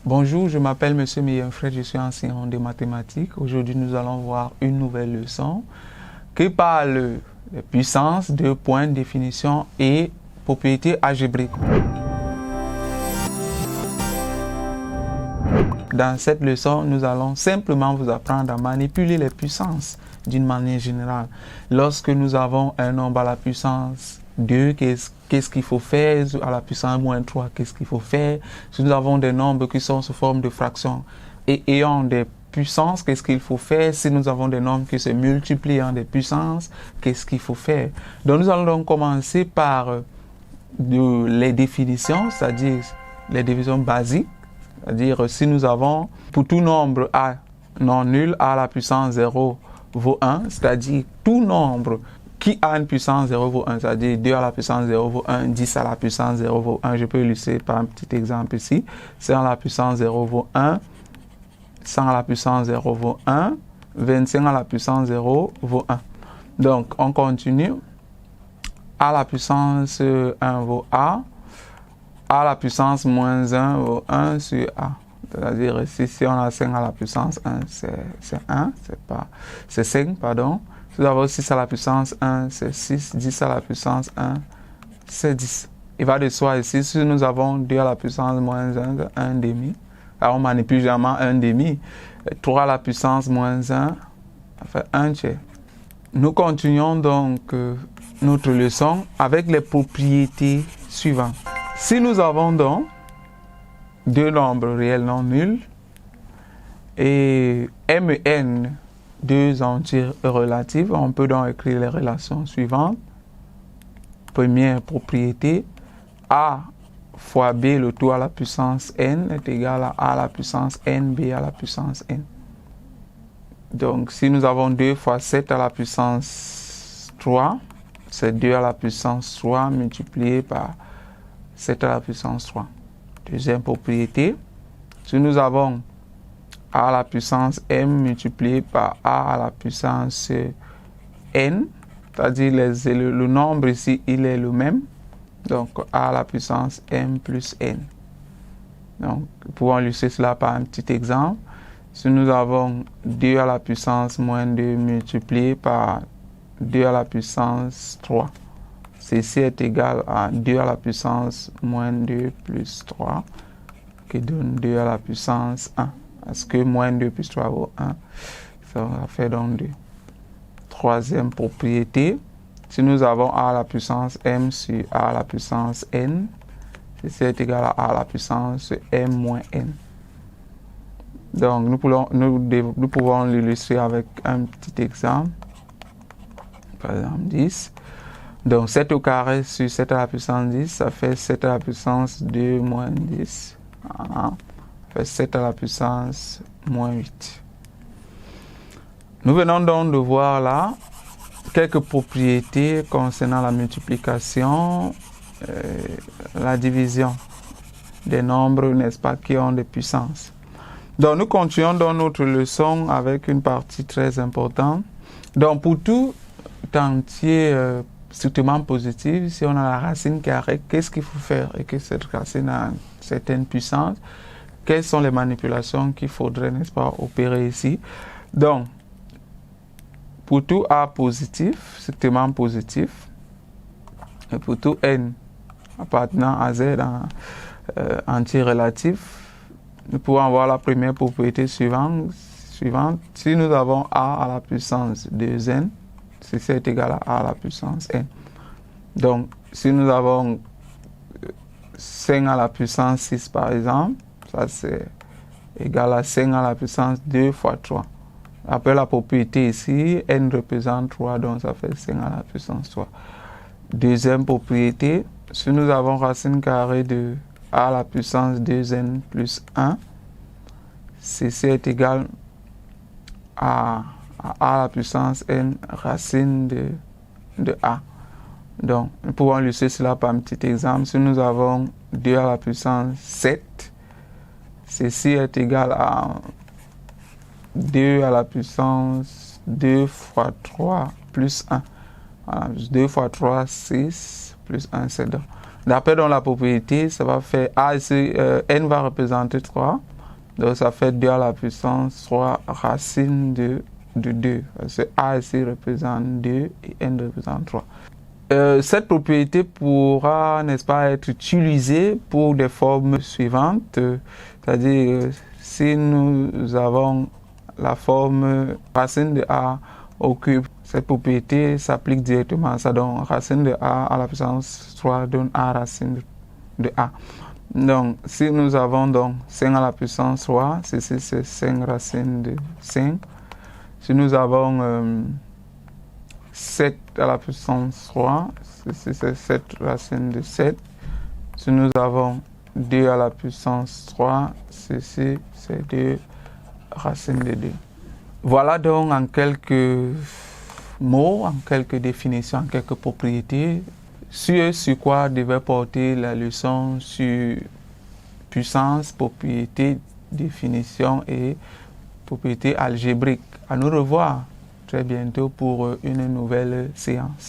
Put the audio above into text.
Bonjour, je m'appelle Monsieur Meyenfred, je suis enseignant de mathématiques. Aujourd'hui, nous allons voir une nouvelle leçon qui parle de puissance, de points, définition et propriétés algébriques. Dans cette leçon, nous allons simplement vous apprendre à manipuler les puissances d'une manière générale. Lorsque nous avons un nombre à la puissance 2, qu'est-ce qu'il faut faire? À la puissance moins 3, qu'est-ce qu'il faut faire? Si nous avons des nombres qui sont sous forme de fractions et ayant des puissances, qu'est-ce qu'il faut faire? Si nous avons des nombres qui se multiplient en des puissances, qu'est-ce qu'il faut faire? Donc nous allons donc commencer par les définitions, c'est-à-dire les divisions basiques. C'est-à-dire si nous avons pour tout nombre A non nul, A à la puissance 0 vaut 1, c'est-à-dire tout nombre qui a une puissance 0 vaut 1, c'est-à-dire 2 à la puissance 0 vaut 1, 10 à la puissance 0 vaut 1. Je peux illustrer par un petit exemple ici. 100 à la puissance 0 vaut 1, 100 à la puissance 0 vaut 1, 25 à la puissance 0 vaut 1. Donc, on continue. A à la puissance 1 vaut A. A à la puissance moins 1 vaut 1 sur A. C'est-à-dire ici, si on a 5 à la puissance 1, c'est 1, c'est 5, pardon. Si nous avons 6 à la puissance 1, c'est 6. 10 à la puissance 1, c'est 10. Il va de soi ici, si nous avons 2 à la puissance moins 1, c'est 1 demi. Alors on manipule généralement 1 demi. 3 à la puissance moins 1, ça fait 1 tiers. Nous continuons donc notre leçon avec les propriétés suivantes. Si nous avons donc deux nombres réels non nuls et M et N, deux entiers relatifs, on peut donc écrire les relations suivantes. Première propriété, A fois B, le tout à la puissance N est égal à A à la puissance N, B à la puissance N. Donc si nous avons 2 fois 7 à la puissance 3, c'est 2 à la puissance 3 multiplié par 7 à la puissance 3. Deuxième propriété, si nous avons A à la puissance M multiplié par A à la puissance N, c'est-à-dire le nombre ici, il est le même. Donc A à la puissance M plus N. Donc nous pouvons illustrer cela par un petit exemple. Si nous avons 2 à la puissance moins 2 multiplié par 2 à la puissance 3, ceci est égal à 2 à la puissance moins 2 plus 3, qui donne 2 à la puissance 1. Parce que moins 2 plus 3 vaut 1, ça va faire donc 2. Troisième propriété, si nous avons A à la puissance M sur A à la puissance N, ceci est égal à A à la puissance M moins N. Donc nous pouvons l'illustrer avec un petit exemple. Par exemple 10. Donc 7 au carré sur 7 à la puissance 10, ça fait 7 à la puissance 2 moins 10. Voilà. Ça fait 7 à la puissance moins 8. Nous venons donc de voir là quelques propriétés concernant la multiplication, la division des nombres, n'est-ce pas, qui ont des puissances. Donc nous continuons dans notre leçon avec une partie très importante. Donc pour tout entier strictement positif, si on a la racine carrée, qu'est-ce qu'il faut faire et que cette racine a une certaine puissance? Quelles sont les manipulations qu'il faudrait, n'est-ce pas, opérer ici? Donc, pour tout A positif, strictement positif, et pour tout N appartenant à Z entier relatif, nous pouvons avoir la première propriété suivante. Si nous avons A à la puissance 2N, ceci est égal à A à la puissance N. Donc, si nous avons 5 à la puissance 6 par exemple, ça c'est égal à 5 à la puissance 2 fois 3. Après la propriété ici, N représente 3, donc ça fait 5 à la puissance 3. Deuxième propriété, si nous avons racine carrée de A à la puissance 2N plus 1, ceci est égal à A à la puissance N racine de A. Donc, nous pouvons illustrer cela par un petit exemple. Si nous avons 2 à la puissance 7, ceci est égal à 2 à la puissance 2 fois 3 plus 1. Voilà, 2 fois 3, 6, plus 1, 7. D'après la propriété, ça va faire A ici, N va représenter 3. Donc ça fait 2 à la puissance 3 racine de 2. Parce que A ici représente 2 et N représente 3. Cette propriété pourra, n'est-ce pas, être utilisée pour des formes suivantes. C'est-à-dire, si nous avons la forme racine de A au cube, cette propriété s'applique directement à ça. Donc, racine de A à la puissance 3 donne A racine de A. Donc, si nous avons donc 5 à la puissance 3, ceci c'est 5 racine de 5. Si nous avons 7 à la puissance 3, ceci c'est 7 racine de 7. Si nous avons 2 à la puissance 3, ceci c'est 2 racine de 2. Voilà donc en quelques mots, en quelques définitions, en quelques propriétés, sur quoi devait porter la leçon sur puissance, propriété, définition et propriété algébrique. À nous revoir très bientôt pour une nouvelle séance.